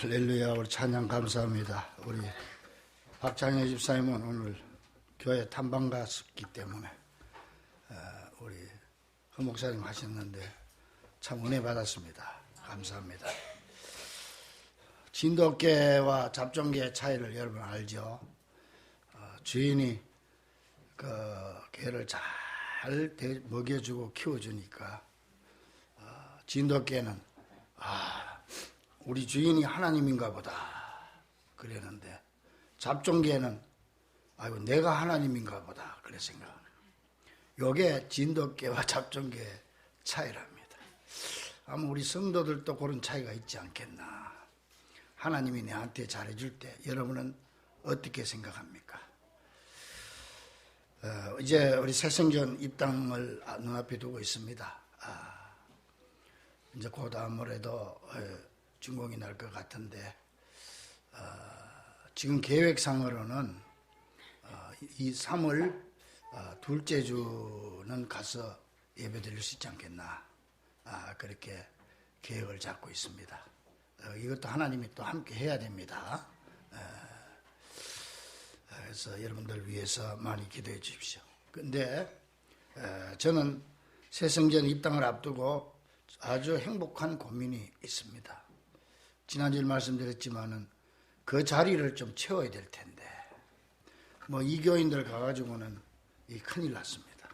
할렐루야. 우리 찬양 감사합니다. 우리 박장혜 집사님은 오늘 교회 탐방 갔기 때문에 우리 허 목사님 하셨는데 참 은혜 받았습니다. 감사합니다. 진돗개와 잡종개의 차이를 여러분 알죠? 주인이 그 개를 잘 먹여주고 키워주니까 진돗개는 우리 주인이 하나님인가 보다 그랬는데, 잡종개는 아이고 내가 하나님인가 보다 그래 생각하는 거예요. 요게 진돗개와 잡종개의 차이랍니다. 아마 우리 성도들도 그런 차이가 있지 않겠나. 하나님이 내한테 잘해줄 때 여러분은 어떻게 생각합니까? 이제 우리 새성전 입당을 눈앞에 두고 있습니다. 이제 곧 아무래도 준공이 날 것 같은데, 지금 계획상으로는 이 3월 둘째 주는 가서 예배 드릴 수 있지 않겠나, 그렇게 계획을 잡고 있습니다. 이것도 하나님이 또 함께 해야 됩니다. 그래서 여러분들 위해서 많이 기도해 주십시오. 근데 저는 새성전 입당을 앞두고 아주 행복한 고민이 있습니다. 지난주에 말씀드렸지만은 그 자리를 좀 채워야 될 텐데, 이 교인들 가가지고는 큰일 났습니다.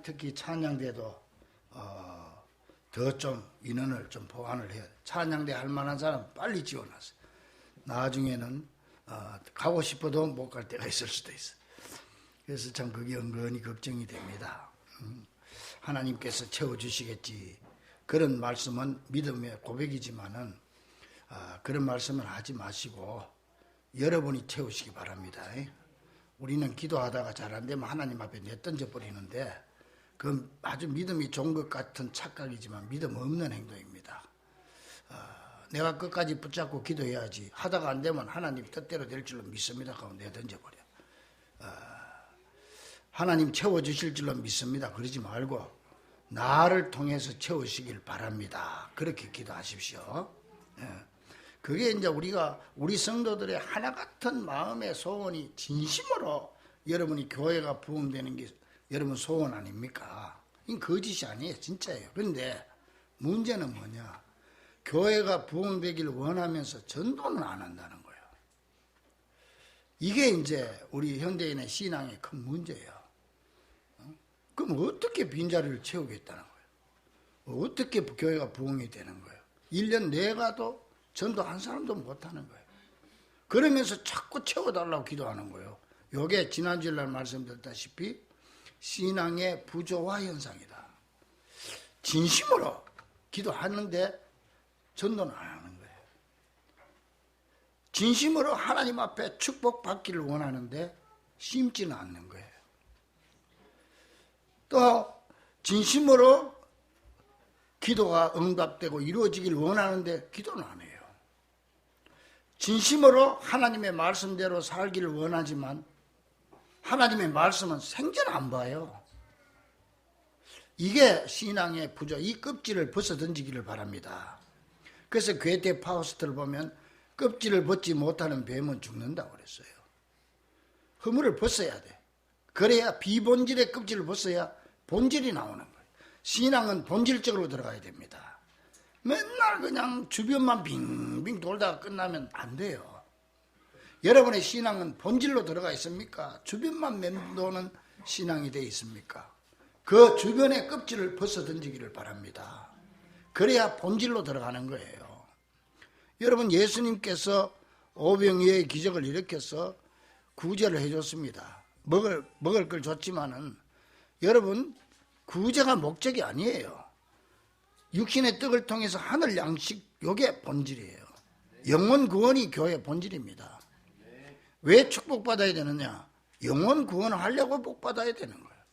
특히 찬양대도 더 좀 인원을 좀 보완을 해야 돼. 찬양대 할 만한 사람 빨리 지원하세요. 나중에는 가고 싶어도 못 갈 때가 있을 수도 있어요. 그래서 참 그게 은근히 걱정이 됩니다. 하나님께서 채워주시겠지, 그런 말씀은 믿음의 고백이지만은 그런 말씀을 하지 마시고 여러분이 채우시기 바랍니다. 우리는 기도하다가 잘 안 되면 하나님 앞에 내던져 버리는데, 그건 아주 믿음이 좋은 것 같은 착각이지만 믿음 없는 행동입니다. 내가 끝까지 붙잡고 기도해야지, 하다가 안 되면 하나님 뜻대로 될 줄로 믿습니다 하고 내던져 버려. 하나님 채워주실 줄로 믿습니다 그러지 말고 나를 통해서 채우시길 바랍니다. 그렇게 기도하십시오. 그게 이제 우리 성도들의 하나 같은 마음의 소원이 진심으로 여러분이 교회가 부흥되는 게 여러분 소원 아닙니까? 이건 거짓이 아니에요. 진짜예요. 그런데 문제는 뭐냐? 교회가 부흥되길 원하면서 전도는 안 한다는 거예요. 이게 이제 우리 현대인의 신앙의 큰 문제예요. 그럼 어떻게 빈자리를 채우겠다는 거예요? 어떻게 교회가 부흥이 되는 거예요? 1년 내가도 전도 한 사람도 못하는 거예요. 그러면서 자꾸 채워달라고 기도하는 거예요. 이게 지난주에 날 말씀드렸다시피 신앙의 부조화 현상이다. 진심으로 기도하는데 전도는 안 하는 거예요. 진심으로 하나님 앞에 축복받기를 원하는데 심지는 않는 거예요. 또 진심으로 기도가 응답되고 이루어지길 원하는데 기도는 안 해요. 진심으로 하나님의 말씀대로 살기를 원하지만 하나님의 말씀은 생전 안 봐요. 이게 신앙의 부조, 이 껍질을 벗어 던지기를 바랍니다. 그래서 괴테 파우스트를 보면 껍질을 벗지 못하는 뱀은 죽는다고 그랬어요. 허물을 벗어야 돼. 그래야 비본질의 껍질을 벗어야 본질이 나오는 거예요. 신앙은 본질적으로 들어가야 됩니다. 맨날 그냥 주변만 빙빙 돌다가 끝나면 안 돼요. 여러분의 신앙은 본질로 들어가 있습니까? 주변만 맴도는 신앙이 되어 있습니까? 그 주변의 껍질을 벗어 던지기를 바랍니다. 그래야 본질로 들어가는 거예요. 여러분, 예수님께서 오병이어의 기적을 일으켜서 구제를 해줬습니다. 먹을 걸 줬지만은 여러분, 구제가 목적이 아니에요. 육신의 떡을 통해서 하늘 양식, 요게 본질이에요. 영혼 구원이 교회의 본질입니다. 왜 축복받아야 되느냐? 영혼 구원을 하려고 복받아야 되는 거예요.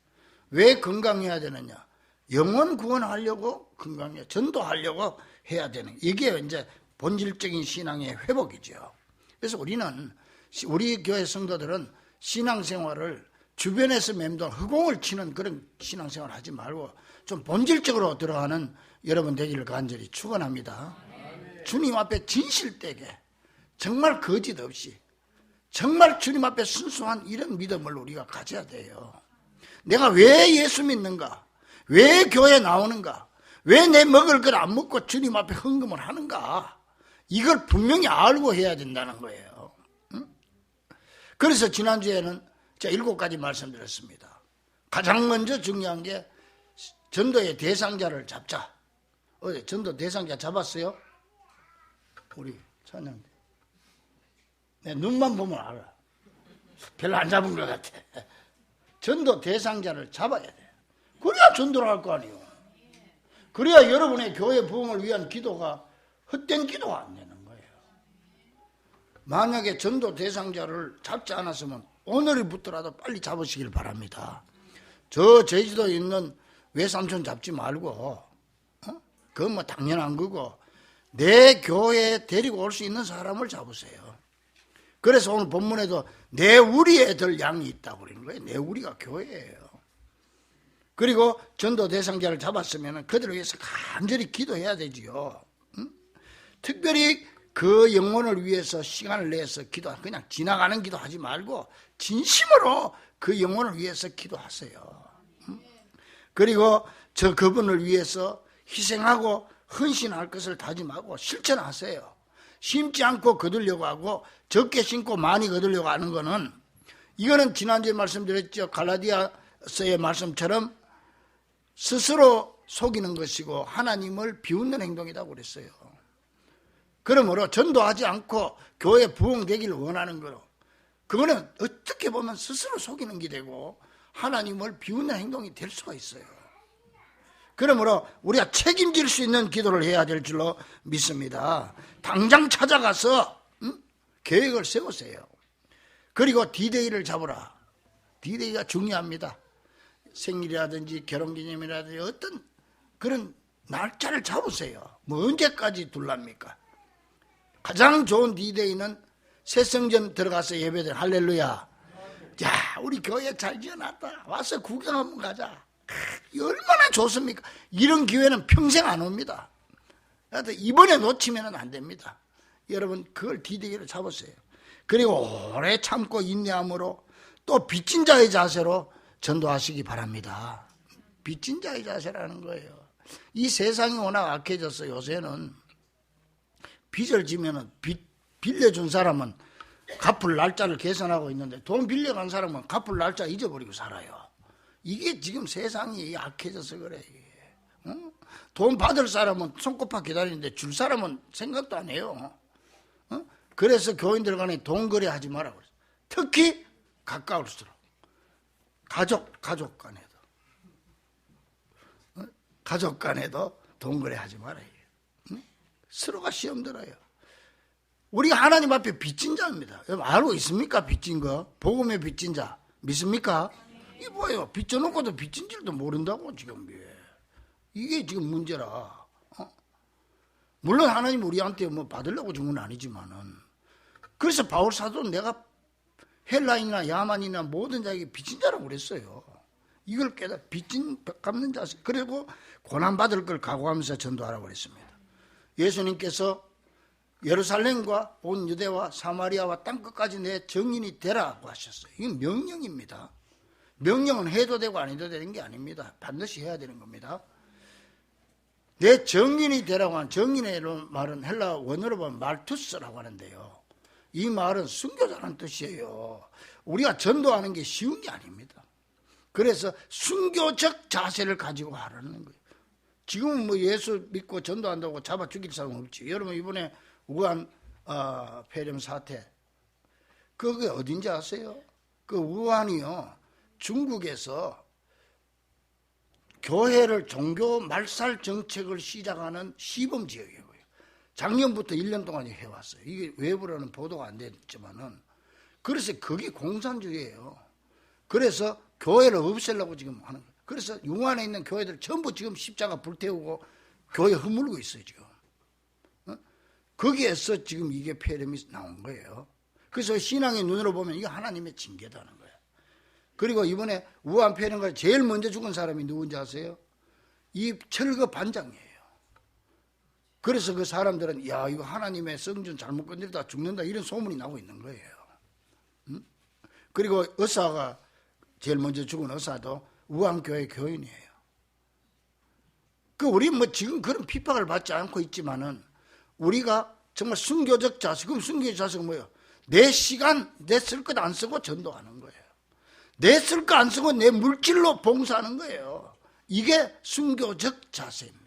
왜 건강해야 되느냐? 영혼 구원하려고 건강해, 전도하려고 해야 되는, 이게 이제 본질적인 신앙의 회복이죠. 그래서 우리 교회 성도들은 신앙생활을 주변에서 맴돈 허공을 치는 그런 신앙생활을 하지 말고 좀 본질적으로 들어가는 여러분 되기를 간절히 축원합니다. 주님 앞에 진실되게 정말 거짓 없이 정말 주님 앞에 순수한 이런 믿음을 우리가 가져야 돼요. 내가 왜 예수 믿는가? 왜 교회 나오는가? 왜 내 먹을 걸 안 먹고 주님 앞에 헌금을 하는가? 이걸 분명히 알고 해야 된다는 거예요. 응? 그래서 지난주에는 제가 7가지 말씀드렸습니다. 가장 먼저 중요한 게 전도의 대상자를 잡자. 어제 전도 대상자 잡았어요? 우리 찬양. 내 눈만 보면 알아. 별로 안 잡은 것 같아. 전도 대상자를 잡아야 돼. 그래야 전도를 할 거 아니에요. 그래야 여러분의 교회 부흥을 위한 기도가 헛된 기도가 안 되는 거예요. 만약에 전도 대상자를 잡지 않았으면 오늘부터라도 빨리 잡으시길 바랍니다. 저 제주도에 있는 외삼촌 잡지 말고, 그건 뭐 당연한 거고, 내 교회에 데리고 올 수 있는 사람을 잡으세요. 그래서 오늘 본문에도 내 우리 애들 양이 있다고 그러는 거예요. 내 우리가 교회예요. 그리고 전도 대상자를 잡았으면 그들을 위해서 간절히 기도해야 되지요. 응? 특별히 그 영혼을 위해서 시간을 내서 그냥 지나가는 기도하지 말고 진심으로 그 영혼을 위해서 기도하세요. 응? 그리고 그분을 위해서 희생하고 헌신할 것을 다짐하고 실천하세요. 심지 않고 거두려고 하고 적게 심고 많이 거두려고 하는 거는, 이거는 지난주에 말씀드렸죠. 갈라디아서의 말씀처럼 스스로 속이는 것이고 하나님을 비웃는 행동이라고 그랬어요. 그러므로 전도하지 않고 교회 부흥되기를 원하는 거로, 그거는 어떻게 보면 스스로 속이는 게 되고 하나님을 비웃는 행동이 될 수가 있어요. 그러므로 우리가 책임질 수 있는 기도를 해야 될 줄로 믿습니다. 당장 찾아가서 계획을 세우세요. 그리고 디데이를 잡으라. 디데이가 중요합니다. 생일이라든지 결혼기념이라든지 어떤 그런 날짜를 잡으세요. 뭐 언제까지 둘랍니까? 가장 좋은 디데이는 새성전 들어가서 예배들 할렐루야. 자, 우리 교회 잘 지어놨다. 와서 구경 한번 가자. 얼마나 좋습니까? 이런 기회는 평생 안 옵니다. 이번에 놓치면 안 됩니다. 여러분 그걸 디데이로 잡으세요. 그리고 오래 참고 인내함으로 또 빚진 자의 자세로 전도하시기 바랍니다. 빚진 자의 자세라는 거예요. 이 세상이 워낙 악해져서 요새는 빚을 지면은 빌려준 사람은 갚을 날짜를 계산하고 있는데 돈 빌려간 사람은 갚을 날짜 잊어버리고 살아요. 이게 지금 세상이 약해져서 그래. 응? 돈 받을 사람은 손꼽아 기다리는데 줄 사람은 생각도 안 해요. 응? 그래서 교인들 간에 돈 거래하지 마라 그랬어요. 특히 가까울수록 가족 간에도 응? 가족 간에도 돈 거래하지 말아요. 응? 서로가 시험 들어요. 우리가 하나님 앞에 빚진 자입니다. 여러분 알고 있습니까? 빚진 거. 복음의 빚진 자 믿습니까? 이게 뭐예요? 빚져놓고도 빚진 줄도 모른다고 지금. 이게 지금 문제라. 물론 하나님 우리한테 뭐 받으려고 준 건 아니지만은. 그래서 바울 사도는 내가 헬라인이나 야만이나 모든 자에게 빚진 자라고 그랬어요. 이걸 깨달아 빚진 갚는 자. 그리고 고난 받을 걸 각오하면서 전도하라고 그랬습니다. 예수님께서 예루살렘과 온 유대와 사마리아와 땅끝까지 내 증인이 되라고 하셨어요. 이건 명령입니다. 명령은 해도 되고 안 해도 되는 게 아닙니다. 반드시 해야 되는 겁니다. 내 증인이 되라고 하는 증인의 말은 헬라 원어로 보면 말투스라고 하는데요. 이 말은 순교자라는 뜻이에요. 우리가 전도하는 게 쉬운 게 아닙니다. 그래서 순교적 자세를 가지고 하라는 거예요. 지금은 뭐 예수 믿고 전도한다고 잡아 죽일 사람은 없지. 여러분 이번에 우한 폐렴 사태 그게 어딘지 아세요? 그 우한이요. 중국에서 교회를 종교 말살 정책을 시작하는 시범 지역이에요. 작년부터 1년 동안 해왔어요. 이게 외부로는 보도가 안 됐지만은. 그래서 거기 공산주의예요. 그래서 교회를 없애려고 지금 하는 거예요. 그래서 용안에 있는 교회들 전부 지금 십자가 불태우고 교회 허물고 있어요, 지금. 거기에서 지금 이게 폐렴이 나온 거예요. 그래서 신앙의 눈으로 보면 이게 하나님의 징계다는 거예요. 그리고 이번에 우한 폐렴과 제일 먼저 죽은 사람이 누군지 아세요? 이 철거 반장이에요. 그래서 그 사람들은 야, 이거 하나님의 성전 잘못 건드리다 죽는다 이런 소문이 나고 있는 거예요. 그리고 의사가 제일 먼저 죽은 의사도 우한교회 교인이에요. 우리 지금 그런 핍박을 받지 않고 있지만은 우리가 정말 순교적 자세, 그럼 순교적 자세가 뭐예요? 내 시간, 내 쓸 것 안 쓰고 전도하는 거예요. 내 쓸 거 안 쓰고 내 물질로 봉사하는 거예요. 이게 순교적 자세입니다.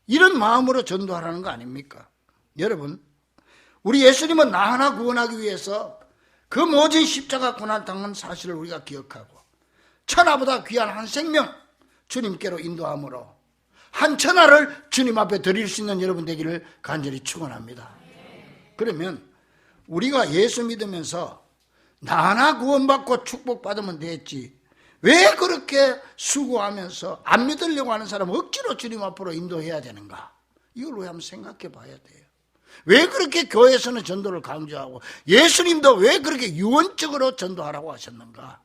이런 마음으로 전도하라는 거 아닙니까? 여러분, 우리 예수님은 나 하나 구원하기 위해서 그 모진 십자가 고난 당한 사실을 우리가 기억하고 천하보다 귀한 한 생명 주님께로 인도함으로 한 천하를 주님 앞에 드릴 수 있는 여러분 되기를 간절히 축원합니다. 그러면 우리가 예수 믿으면서 나 하나 구원받고 축복받으면 됐지, 왜 그렇게 수고하면서 안 믿으려고 하는 사람은 억지로 주님 앞으로 인도해야 되는가? 이걸 왜 한번 생각해 봐야 돼요. 왜 그렇게 교회에서는 전도를 강조하고 예수님도 왜 그렇게 유언적으로 전도하라고 하셨는가?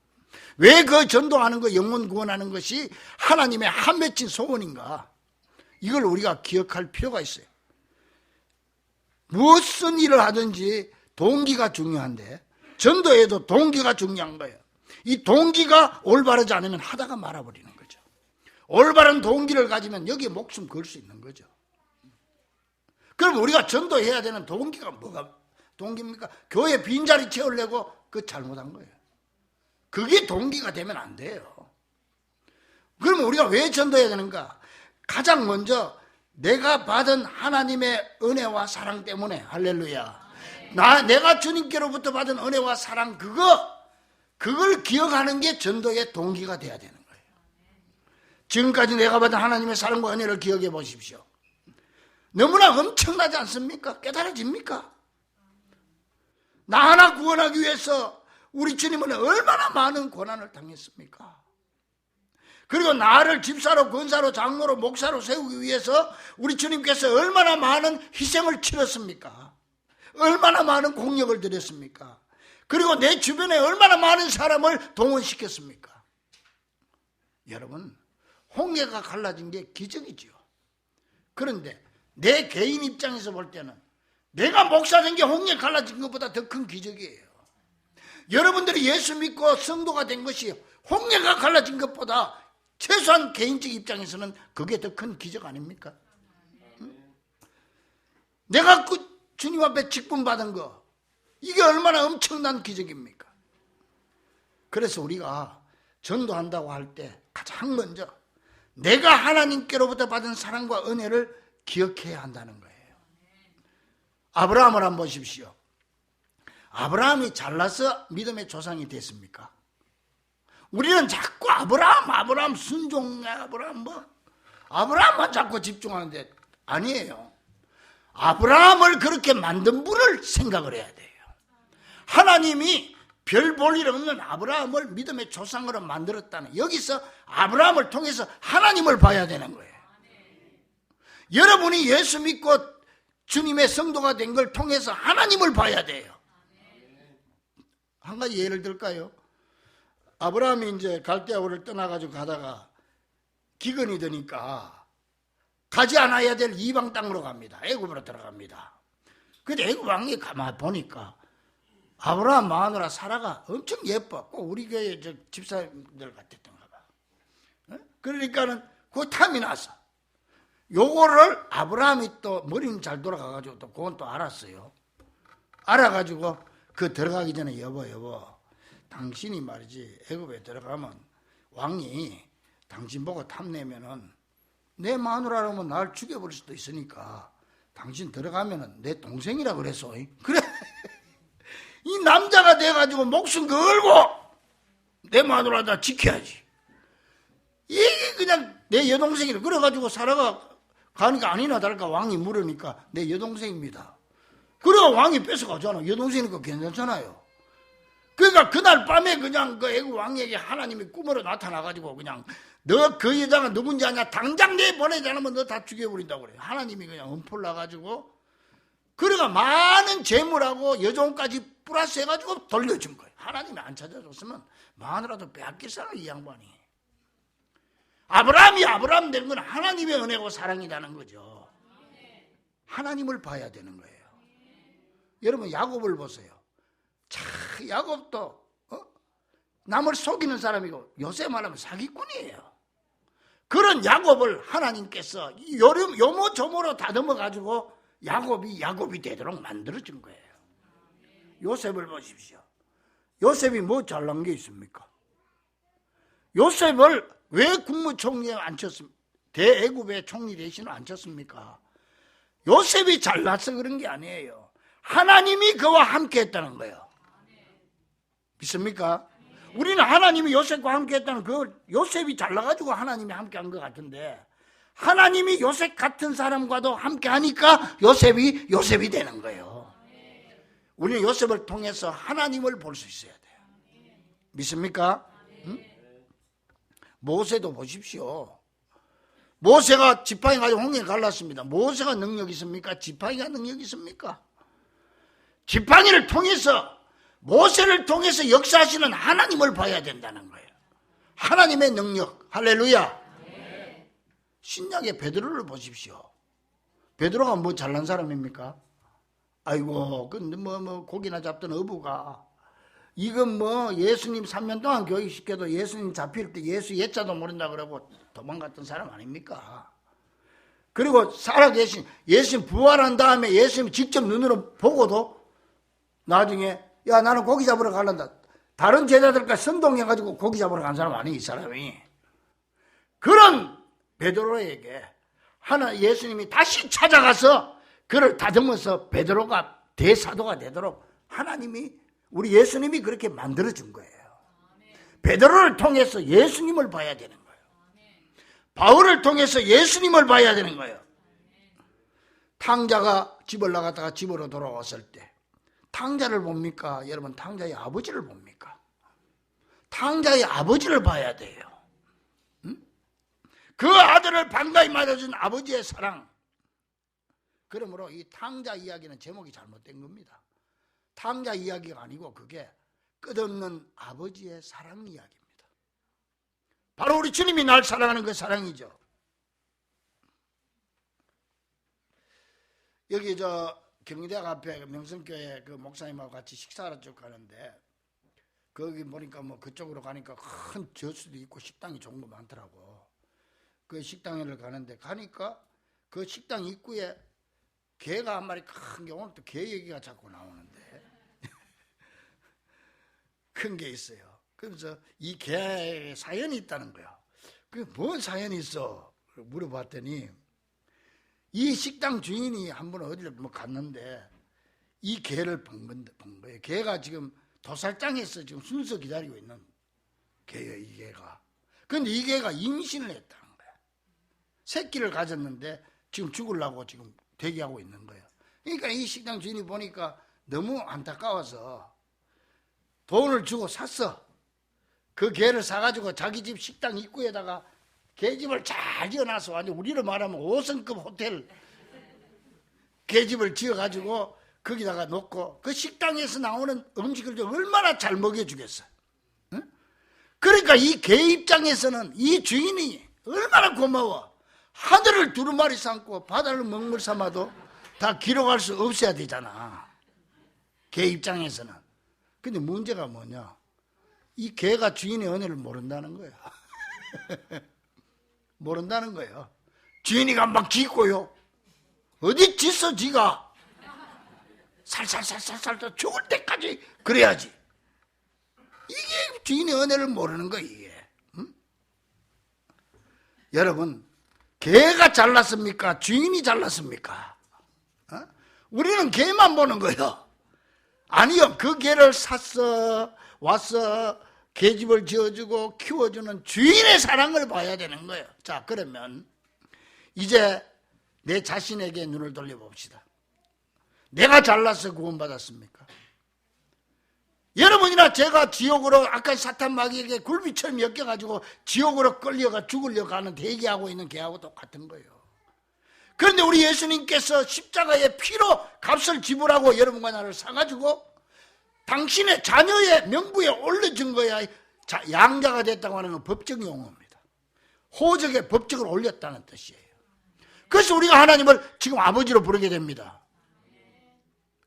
왜 그 전도하는 거, 영혼 구원하는 것이 하나님의 한 맺힌 소원인가? 이걸 우리가 기억할 필요가 있어요. 무슨 일을 하든지 동기가 중요한데 전도에도 동기가 중요한 거예요. 이 동기가 올바르지 않으면 하다가 말아버리는 거죠. 올바른 동기를 가지면 여기에 목숨 걸 수 있는 거죠. 그럼 우리가 전도해야 되는 동기가 뭐가 동기입니까? 교회 빈자리 채우려고 그 잘못한 거예요. 그게 동기가 되면 안 돼요. 그럼 우리가 왜 전도해야 되는가? 가장 먼저 내가 받은 하나님의 은혜와 사랑 때문에, 할렐루야. 내가 주님께로부터 받은 은혜와 사랑, 그걸 기억하는 게 전도의 동기가 돼야 되는 거예요. 지금까지 내가 받은 하나님의 사랑과 은혜를 기억해 보십시오. 너무나 엄청나지 않습니까? 깨달아집니까? 나 하나 구원하기 위해서 우리 주님은 얼마나 많은 고난을 당했습니까? 그리고 나를 집사로, 권사로, 장로로, 목사로 세우기 위해서 우리 주님께서 얼마나 많은 희생을 치렀습니까? 얼마나 많은 공력을 들였습니까? 그리고 내 주변에 얼마나 많은 사람을 동원시켰습니까? 여러분, 홍해가 갈라진 게 기적이죠. 그런데 내 개인 입장에서 볼 때는 내가 목사 된 게 홍해 갈라진 것보다 더 큰 기적이에요. 여러분들이 예수 믿고 성도가 된 것이 홍해가 갈라진 것보다 최소한 개인적 입장에서는 그게 더 큰 기적 아닙니까? 내가 주님 앞에 직분 받은 거, 이게 얼마나 엄청난 기적입니까? 그래서 우리가 전도한다고 할 때 가장 먼저 내가 하나님께로부터 받은 사랑과 은혜를 기억해야 한다는 거예요. 아브라함을 한번 보십시오. 아브라함이 잘나서 믿음의 조상이 됐습니까? 우리는 자꾸 아브라함 순종, 아브라함만 자꾸 집중하는데 아니에요. 아브라함을 그렇게 만든 분을 생각을 해야 돼요. 하나님이 별 볼 일 없는 아브라함을 믿음의 조상으로 만들었다는, 여기서 아브라함을 통해서 하나님을 봐야 되는 거예요. 여러분이 예수 믿고 주님의 성도가 된 걸 통해서 하나님을 봐야 돼요. 한 가지 예를 들까요? 아브라함이 이제 갈대아우를 떠나가지고 가다가 기근이 드니까 가지 않아야 될 이방 땅으로 갑니다. 애굽으로 들어갑니다. 근데 애굽 왕이 가만 보니까 아브라함 마누라 사라가 엄청 예뻐. 꼭 우리 교회 집사님들 같았던가 봐. 그러니까는 그 탐이 나서 요거를 아브라함이 또 머리는 잘 돌아가가지고 또 그건 또 알았어요. 알아가지고 그 들어가기 전에 여보 당신이 말이지 애굽에 들어가면 왕이 당신 보고 탐내면은 내 마누라라면 날 죽여버릴 수도 있으니까 당신 들어가면은 내 동생이라 그랬어. 그래. 이 남자가 돼가지고 목숨 걸고 내 마누라 다 지켜야지. 이게 그냥 내 여동생이라. 그래가지고 사라가 가니까 아니나 다를까 왕이 물으니까 내 여동생입니다. 그래가 왕이 뺏어가잖아. 여동생이니까 괜찮잖아요. 그러니까 그날 밤에 그냥 그 애국 왕에게 하나님이 꿈으로 나타나가지고 그냥 너 그 여자가 누군지 아냐? 당장 내 보내지 않으면 너 다 죽여버린다고 그래요. 하나님이 그냥 엄풀 나가지고 그래가 많은 재물하고 여종까지 플러스 해가지고 돌려준 거예요. 하나님이 안 찾아줬으면 마누라도 빼앗길 사람 이 양반이. 아브라함이 아브라함 된 건 하나님의 은혜고 사랑이라는 거죠. 하나님을 봐야 되는 거예요. 여러분 야곱을 보세요. 자, 야곱도 남을 속이는 사람이고 요새 말하면 사기꾼이에요. 그런 야곱을 하나님께서 요모조모로 다듬어 가지고 야곱이 되도록 만들어준 거예요. 요셉을 보십시오. 요셉이 뭐 잘난 게 있습니까? 요셉을 왜 국무총리에 앉혔습니까? 대애굽의 총리 대신을 앉혔습니까? 요셉이 잘나서 그런 게 아니에요. 하나님이 그와 함께 했다는 거예요. 믿습니까? 우리는 하나님이 요셉과 함께 했다는 그 요셉이 잘나가지고 하나님이 함께 한 것 같은데, 하나님이 요셉 같은 사람과도 함께 하니까 요셉이 되는 거예요. 우리는 요셉을 통해서 하나님을 볼 수 있어야 돼요. 믿습니까? 응? 모세도 보십시오. 모세가 지팡이 가지고 홍해를 갈랐습니다. 모세가 능력 있습니까? 지팡이가 능력 있습니까? 지팡이를 통해서, 모세를 통해서 역사하시는 하나님을 봐야 된다는 거예요. 하나님의 능력. 할렐루야. 신약의 베드로를 보십시오. 베드로가 뭐 잘난 사람입니까? 아이고, 근데 고기나 잡던 어부가, 이건 뭐 예수님 3년 동안 교육시켜도 예수님 잡힐 때 예수 예자도 모른다 그러고 도망갔던 사람 아닙니까? 그리고 살아계신 예수님 부활한 다음에 예수님 직접 눈으로 보고도 나중에 야 나는 고기 잡으러 가란다. 다른 제자들과 선동해가지고 고기 잡으러 간 사람 아니에요, 이 사람이. 그런 베드로에게 예수님이 다시 찾아가서 그를 다듬어서 베드로가 대사도가 되도록 하나님이, 우리 예수님이 그렇게 만들어준 거예요. 베드로를 통해서 예수님을 봐야 되는 거예요. 바울을 통해서 예수님을 봐야 되는 거예요. 탕자가 집을 나갔다가 집으로 돌아왔을 때 탕자를 봅니까? 여러분 탕자의 아버지를 봅니까? 탕자의 아버지를 봐야 돼요. 그 아들을 반가이 맞아준 아버지의 사랑. 그러므로 이 탕자 이야기는 제목이 잘못된 겁니다. 탕자 이야기가 아니고 그게 끝없는 아버지의 사랑 이야기입니다. 바로 우리 주님이 날 사랑하는 그 사랑이죠. 여기 경희대학 앞에 명성교회 그 목사님하고 같이 식사하러 쭉 가는데, 거기 보니까 뭐 그쪽으로 가니까 큰 저수도 있고 식당이 좋은 거 많더라고. 그 식당을 가는데 가니까 그 식당 입구에 개가 한 마리 큰 게, 오늘 또 개 얘기가 자꾸 나오는데 큰 게 있어요. 그래서 이 개에 사연이 있다는 거야. 그게 뭔 사연이 있어? 물어봤더니 이 식당 주인이 한 번 어디를 갔는데 이 개를 본 거예요. 개가 지금 도살장에서 지금 순서 기다리고 있는 개예요, 이 개가. 그런데 이 개가 임신을 했다는 거야. 새끼를 가졌는데 지금 죽으려고 지금 대기하고 있는 거예요. 그러니까 이 식당 주인이 보니까 너무 안타까워서 돈을 주고 샀어. 그 개를 사가지고 자기 집 식당 입구에다가 개집을 잘 지어놔서, 완전 우리로 말하면 5성급 호텔 개집을 지어가지고 거기다가 놓고 그 식당에서 나오는 음식을 얼마나 잘 먹여주겠어. 응? 그러니까 이 개 입장에서는 이 주인이 얼마나 고마워. 하늘을 두루마리 삼고 바다를 먹물 삼아도 다 기록할 수 없어야 되잖아, 개 입장에서는. 근데 문제가 뭐냐, 이 개가 주인의 은혜를 모른다는 거야. 모른다는 거예요. 주인이가 막 짖고요. 어디 짖어 지가. 살살살살살 죽을 때까지 그래야지. 이게 주인의 은혜를 모르는 거예요, 이게. 응? 여러분, 개가 잘났습니까? 주인이 잘났습니까? 우리는 개만 보는 거예요. 아니요, 그 개를 샀어, 와서 개집을 지어주고 키워주는 주인의 사랑을 봐야 되는 거예요. 자, 그러면 이제 내 자신에게 눈을 돌려봅시다. 내가 잘나서 구원받았습니까? 여러분이나 제가 지옥으로, 아까 사탄 마귀에게 굴비처럼 엮여가지고 지옥으로 끌려가 죽으려고 하는, 대기하고 있는 개하고 똑같은 거예요. 그런데 우리 예수님께서 십자가의 피로 값을 지불하고 여러분과 나를 사가지고 당신의 자녀의 명부에 올려준 거야. 양자가 됐다고 하는 건 법적 용어입니다. 호적에 법적을 올렸다는 뜻이에요. 그래서 우리가 하나님을 지금 아버지로 부르게 됩니다.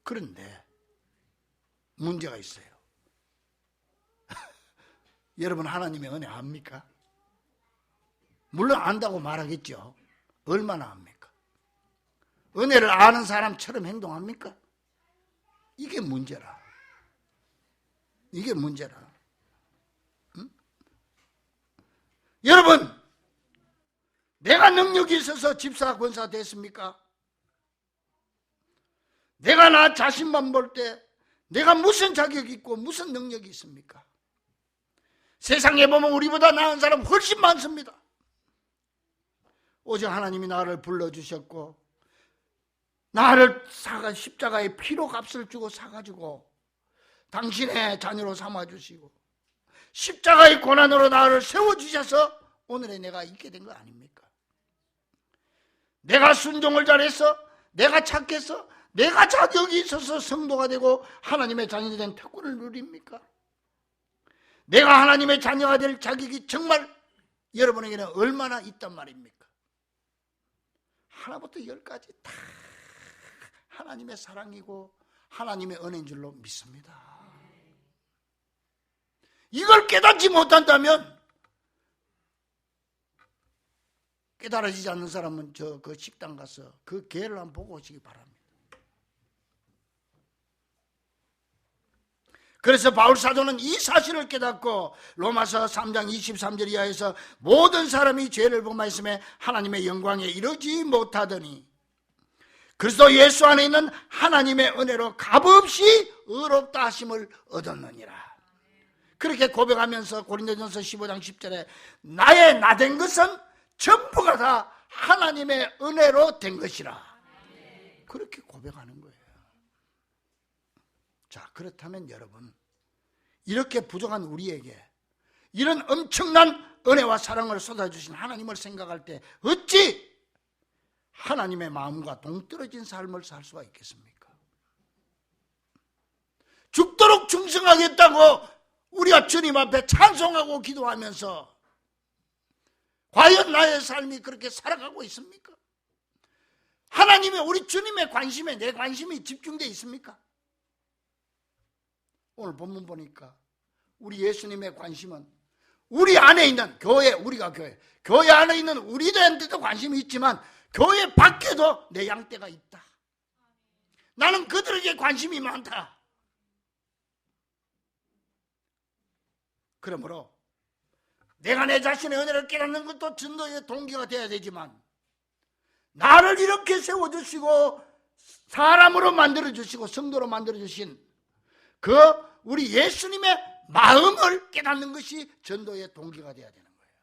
그런데 문제가 있어요. 여러분 하나님의 은혜 압니까? 물론 안다고 말하겠죠. 얼마나 압니까? 은혜를 아는 사람처럼 행동합니까? 이게 문제라. 이게 문제라. 응? 여러분, 내가 능력이 있어서 집사 권사 됐습니까? 내가 나 자신만 볼 때 내가 무슨 자격이 있고 무슨 능력이 있습니까? 세상에 보면 우리보다 나은 사람 훨씬 많습니다. 오직 하나님이 나를 불러주셨고 나를 십자가의 피로 값을 주고 사가지고 당신의 자녀로 삼아주시고 십자가의 고난으로 나를 세워주셔서 오늘의 내가 있게 된 거 아닙니까? 내가 순종을 잘해서, 내가 착해서, 내가 자격이 있어서 성도가 되고 하나님의 자녀가 된 특권을 누립니까? 내가 하나님의 자녀가 될 자격이 정말 여러분에게는 얼마나 있단 말입니까? 하나부터 열까지 다 하나님의 사랑이고 하나님의 은혜인 줄로 믿습니다. 이걸 깨닫지 못한다면, 깨달아지지 않는 사람은 그 식당 가서 그 개를 한번 보고 오시기 바랍니다. 그래서 바울 사도는 이 사실을 깨닫고 로마서 3장 23절 이하에서 모든 사람이 죄를 범하였음에 하나님의 영광에 이르지 못하더니 그리스도 예수 안에 있는 하나님의 은혜로 값없이 의롭다 하심을 얻었느니라. 그렇게 고백하면서 고린도전서 15장 10절에 나의 나 된 것은 전부가 다 하나님의 은혜로 된 것이라. 그렇게 고백하는 거예요. 자, 그렇다면 여러분, 이렇게 부족한 우리에게 이런 엄청난 은혜와 사랑을 쏟아주신 하나님을 생각할 때 어찌 하나님의 마음과 동떨어진 삶을 살 수가 있겠습니까? 죽도록 충성하겠다고 우리가 주님 앞에 찬송하고 기도하면서 과연 나의 삶이 그렇게 살아가고 있습니까? 하나님의, 우리 주님의 관심에 내 관심이 집중되어 있습니까? 오늘 본문 보니까 우리 예수님의 관심은 우리 안에 있는 교회, 우리가 교회 안에 있는 우리들한테도 관심이 있지만 교회 밖에도 내 양떼가 있다. 나는 그들에게 관심이 많다. 그러므로 내가 내 자신의 은혜를 깨닫는 것도 전도의 동기가 되어야 되지만 나를 이렇게 세워주시고 사람으로 만들어주시고 성도로 만들어주신 그 우리 예수님의 마음을 깨닫는 것이 전도의 동기가 되어야 되는 거예요.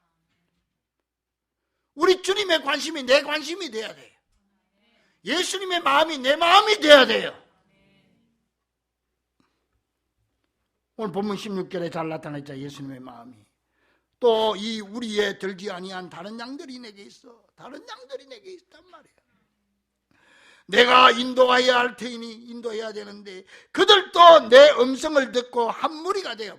우리 주님의 관심이 내 관심이 돼야 돼요. 예수님의 마음이 내 마음이 돼야 돼요. 오늘 본문 16절에 잘 나타나 있죠. 예수님의 마음이. 또 이 우리의 들지 아니한 다른 양들이 내게 있어. 다른 양들이 내게 있단 말이에요. 내가 인도해야 할 테이니 인도해야 되는데 그들도 내 음성을 듣고 한 무리가 돼요.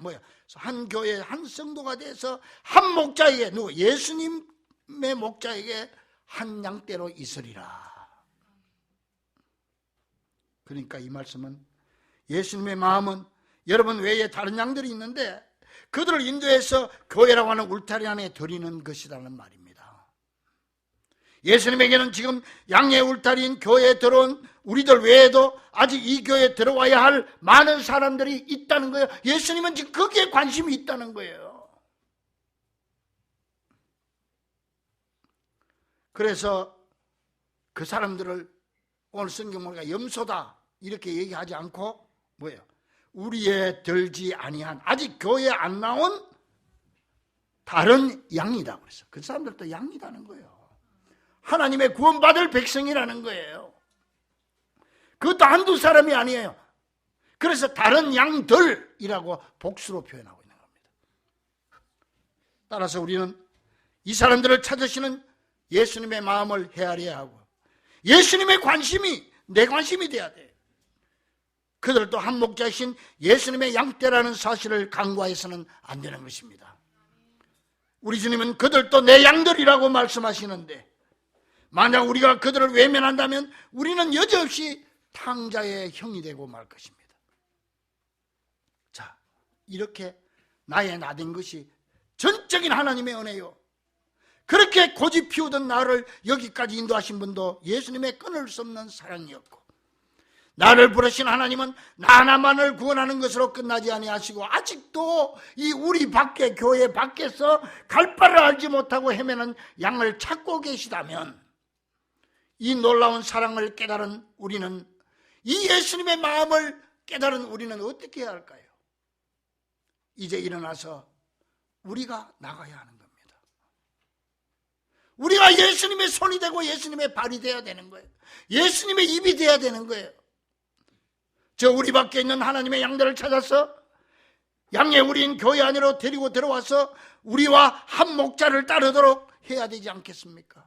한 교회 한 성도가 돼서 한 목자에게, 누구? 예수님의 목자에게 한 양떼로 있으리라. 그러니까 이 말씀은 예수님의 마음은 여러분 외에 다른 양들이 있는데 그들을 인도해서 교회라고 하는 울타리 안에 들이는 것이라는 말입니다. 예수님에게는 지금 양의 울타리인 교회에 들어온 우리들 외에도 아직 이 교회에 들어와야 할 많은 사람들이 있다는 거예요. 예수님은 지금 거기에 관심이 있다는 거예요. 그래서 그 사람들을 오늘 성경 보니까 염소다 이렇게 얘기하지 않고 뭐예요? 우리의 들지 아니한, 아직 교회에 안 나온 다른 양이다 그랬어. 그 사람들도 양이라는 거예요. 하나님의 구원받을 백성이라는 거예요. 그것도 한두 사람이 아니에요. 그래서 다른 양들이라고 복수로 표현하고 있는 겁니다. 따라서 우리는 이 사람들을 찾으시는 예수님의 마음을 헤아려야 하고 예수님의 관심이 내 관심이 돼야 돼요. 그들도 한 목자이신 예수님의 양떼라는 사실을 간과해서는 안 되는 것입니다. 우리 주님은 그들도 내 양들이라고 말씀하시는데 만약 우리가 그들을 외면한다면 우리는 여지없이 탕자의 형이 되고 말 것입니다. 자, 이렇게 나의 나된 것이 전적인 하나님의 은혜요. 그렇게 고집 피우던 나를 여기까지 인도하신 분도 예수님의 끊을 수 없는 사랑이었고, 나를 부르신 하나님은 나 하나만을 구원하는 것으로 끝나지 아니하시고 아직도 이 우리 밖에, 교회 밖에서 갈 바를 알지 못하고 헤매는 양을 찾고 계시다면, 이 놀라운 사랑을 깨달은 우리는, 이 예수님의 마음을 깨달은 우리는 어떻게 해야 할까요? 이제 일어나서 우리가 나가야 하는 겁니다. 우리가 예수님의 손이 되고 예수님의 발이 되어야 되는 거예요. 예수님의 입이 되어야 되는 거예요. 저 우리 밖에 있는 하나님의 양들을 찾아서 양의 우리인 교회 안으로 데리고 들어와서 우리와 한 목자를 따르도록 해야 되지 않겠습니까?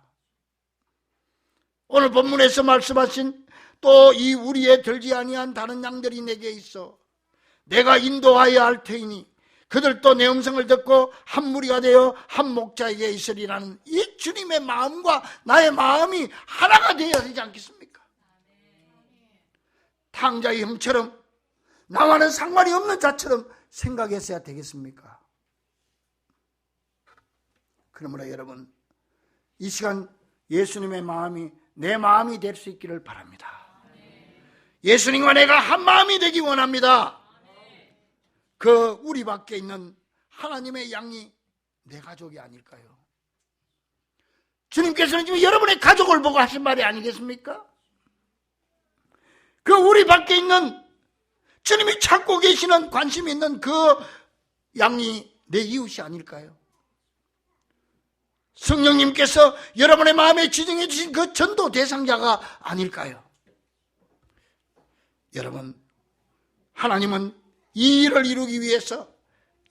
오늘 본문에서 말씀하신 또 이 우리에 들지 아니한 다른 양들이 내게 있어 내가 인도하여야 할 테이니 그들도 내 음성을 듣고 한 무리가 되어 한 목자에게 있으리라는 이 주님의 마음과 나의 마음이 하나가 되어야 되지 않겠습니까? 탕자의 형처럼 나와는 상관이 없는 자처럼 생각했어야 되겠습니까? 그러므로 여러분, 이 시간 예수님의 마음이 내 마음이 될 수 있기를 바랍니다. 예수님과 내가 한 마음이 되기 원합니다. 그 우리 밖에 있는 하나님의 양이 내 가족이 아닐까요? 주님께서는 지금 여러분의 가족을 보고 하신 말이 아니겠습니까? 그 우리 밖에 있는 주님이 찾고 계시는, 관심 있는 그 양이 내 이웃이 아닐까요? 성령님께서 여러분의 마음에 지정해 주신 그 전도 대상자가 아닐까요? 여러분, 하나님은 이 일을 이루기 위해서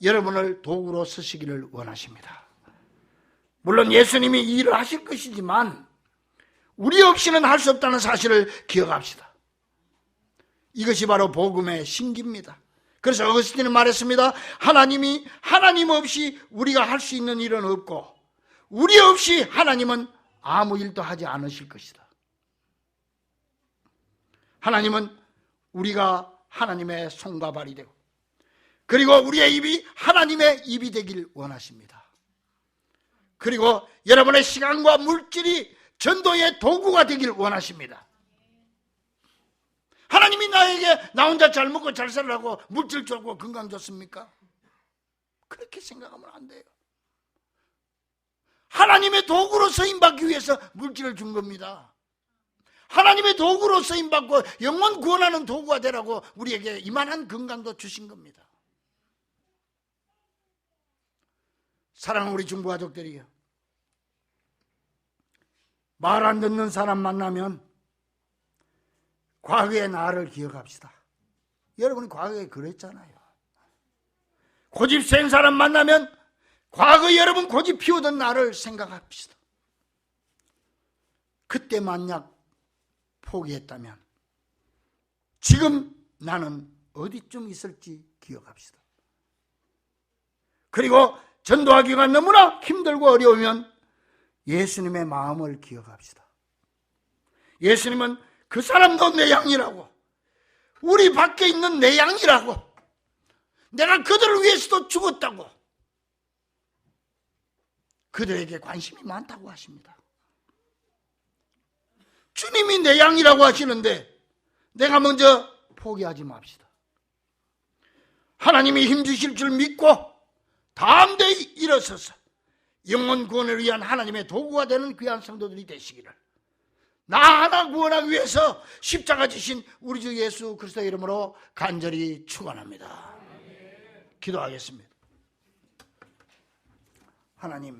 여러분을 도구로 쓰시기를 원하십니다. 물론 예수님이 이 일을 하실 것이지만 우리 없이는 할 수 없다는 사실을 기억합시다. 이것이 바로 복음의 신기입니다. 그래서 어거스틴은 말했습니다. 하나님 없이 우리가 할 수 있는 일은 없고 우리 없이 하나님은 아무 일도 하지 않으실 것이다. 하나님은 우리가 하나님의 손과 발이 되고 그리고 우리의 입이 하나님의 입이 되길 원하십니다. 그리고 여러분의 시간과 물질이 전도의 도구가 되길 원하십니다. 하나님이 나에게 나 혼자 잘 먹고 잘 살라고 물질 주고 건강 줬습니까? 그렇게 생각하면 안 돼요. 하나님의 도구로 쓰임받기 위해서 물질을 준 겁니다. 하나님의 도구로 쓰임받고 영원 구원하는 도구가 되라고 우리에게 이만한 건강도 주신 겁니다. 사랑하는 우리 중부 가족들이요, 말 안 듣는 사람 만나면 과거의 나를 기억합시다. 여러분이 과거에 그랬잖아요. 고집 센 사람 만나면 과거 여러분 고집 피우던 나를 생각합시다. 그때 만약 포기했다면 지금 나는 어디쯤 있을지 기억합시다. 그리고 전도하기가 너무나 힘들고 어려우면 예수님의 마음을 기억합시다. 예수님은 그 사람도 내 양이라고, 우리 밖에 있는 내 양이라고, 내가 그들을 위해서도 죽었다고, 그들에게 관심이 많다고 하십니다. 주님이 내 양이라고 하시는데 내가 먼저 포기하지 맙시다. 하나님이 힘주실 줄 믿고 담대히 일어서서 영혼 구원을 위한 하나님의 도구가 되는 귀한 성도들이 되시기를 나 하나 구원하기 위해서 십자가 지신 우리 주 예수 그리스도의 이름으로 간절히 축원합니다. 기도하겠습니다. 하나님,